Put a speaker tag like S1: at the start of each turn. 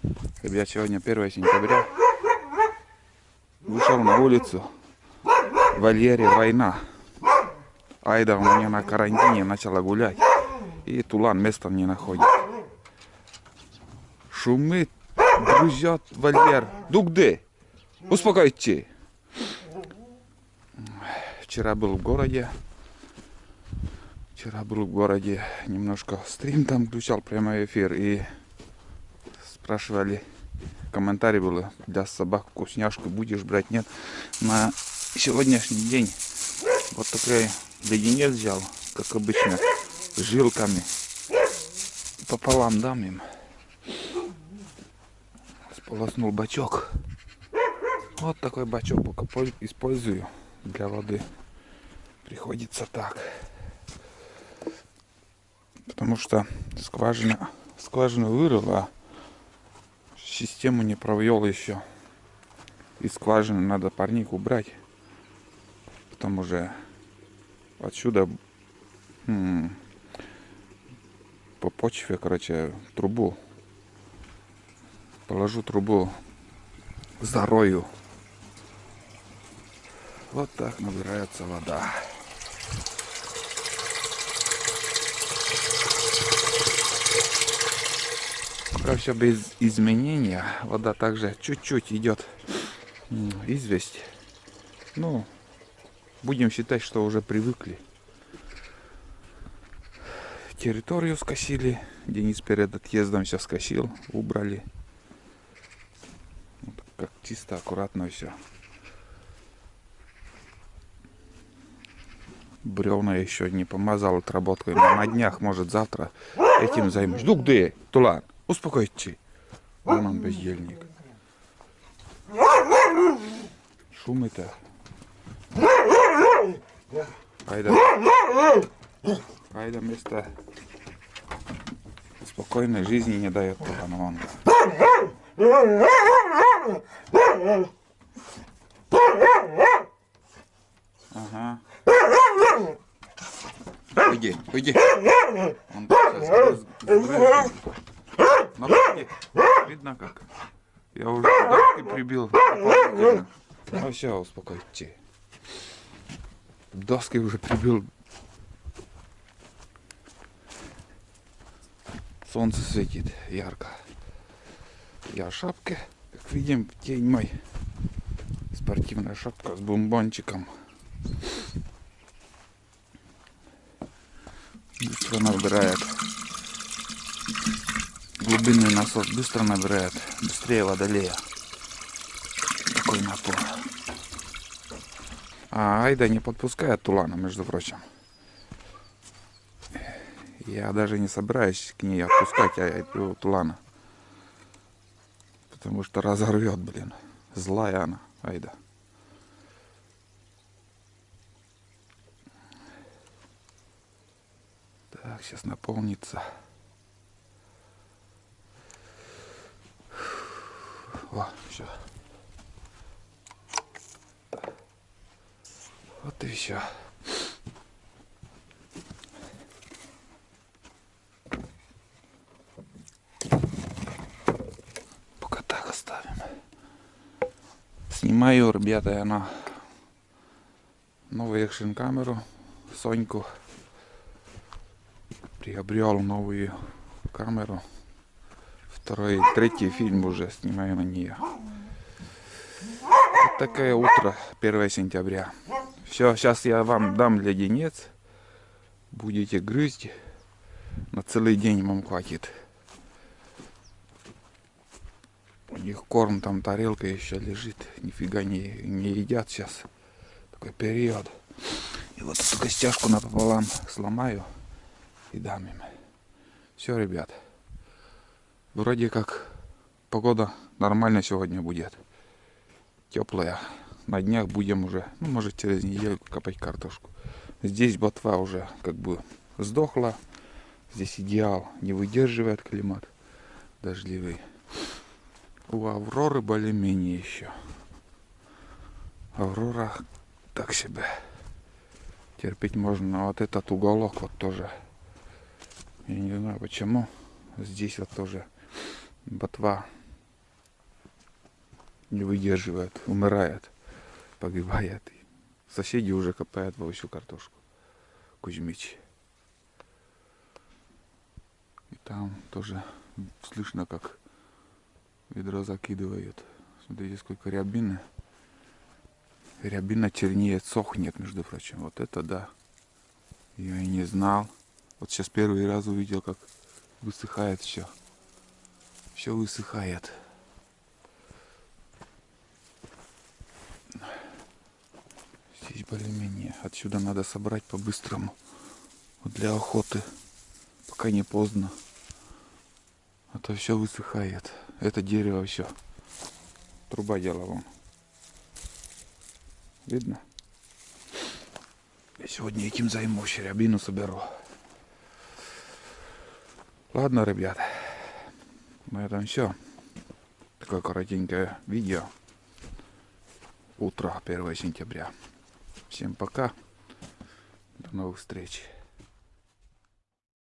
S1: Ребят, сегодня 1 сентября. Вышел на улицу. В вольере война. Айда у меня на карантине начала гулять. И Тулан места не находит. Шумит, грузят вольер. Дугде? Успокойте. Вчера был в городе. Немножко стрим там включал, прямой эфир. И спрашивали, комментарий был: для собак вкусняшку будешь брать? Нет. На сегодняшний день вот такой леденец взял, как обычно, с жилками. Пополам дам им. Сполоснул бачок. Вот такой бачок пока использую для воды. Приходится так. Потому что скважину вырыл, а систему не провел еще. Из скважины надо парник убрать. Потом уже отсюда по почве, короче, трубу. Положу трубу, зарою. Вот так набирается вода. Пока все без изменения. Вода также чуть-чуть идет известь. Ну, будем считать, что уже привыкли. Территорию скосили. Денис перед отъездом все скосил, убрали. Вот как чисто, аккуратно все. Бревна еще не помазал отработкой. Но на днях, может, завтра этим займусь. Ну где, Тулан? Успокойте. Вон он, бездельник. Шум это. Айда место спокойной жизни не дает Тулану. Ага. Уйди. Он сейчас грызет. Видно как? Я уже доски прибил. Ну все, успокойте. Доски уже прибил. Солнце светит ярко. Я в шапке, как видим, тень мой. Спортивная шапка с бомбончиком. Быстро набирает. Глубинный насос быстро набирает. Быстрее водолея. Такой напор. А Айда не подпускает Тулана, между прочим. Я даже не собираюсь к ней отпускать эту Тулана. Потому что разорвет, блин. Злая она, Айда. Так, сейчас наполнится. О, все. Вот и все. Пока так оставим. Снимаю, ребята, я на новую экшн камеру Соньку. Приобрел новую камеру. Третий фильм уже снимаю на нее. Вот такое утро, 1 сентября. Все, сейчас я вам дам леденец. Будете грызть. На целый день вам хватит. У них корм, там тарелка еще лежит. Нифига не едят сейчас. Такой период. И вот эту костяшку напополам сломаю и дам им. Все, ребят. Вроде как погода нормально сегодня будет. Теплая. На днях будем уже, ну, может, через неделю копать картошку. Здесь ботва уже как бы сдохла. Здесь идеал. Не выдерживает климат дождливый. У Авроры более-менее еще. Аврора так себе. Терпеть можно. Но вот этот уголок вот тоже. Я не знаю почему. Здесь вот тоже ботва не выдерживает, умирает, погибает. Соседи уже копают вовсю картошку. Кузьмич. И там тоже слышно, как ведро закидывают. Смотрите, сколько рябины. Рябина чернеет, сохнет, между прочим. Вот это да. Я и не знал. Вот сейчас первый раз увидел, как высыхает все. Все высыхает. Здесь более-менее. Отсюда надо собрать по-быстрому. Вот для охоты. Пока не поздно. А то все высыхает. Это дерево все. Труба дела вон. Видно? Я сегодня этим займусь. Рябину соберу. Ладно, ребят. На этом все. Такое коротенькое видео. Утро 1 сентября. Всем пока. До новых встреч.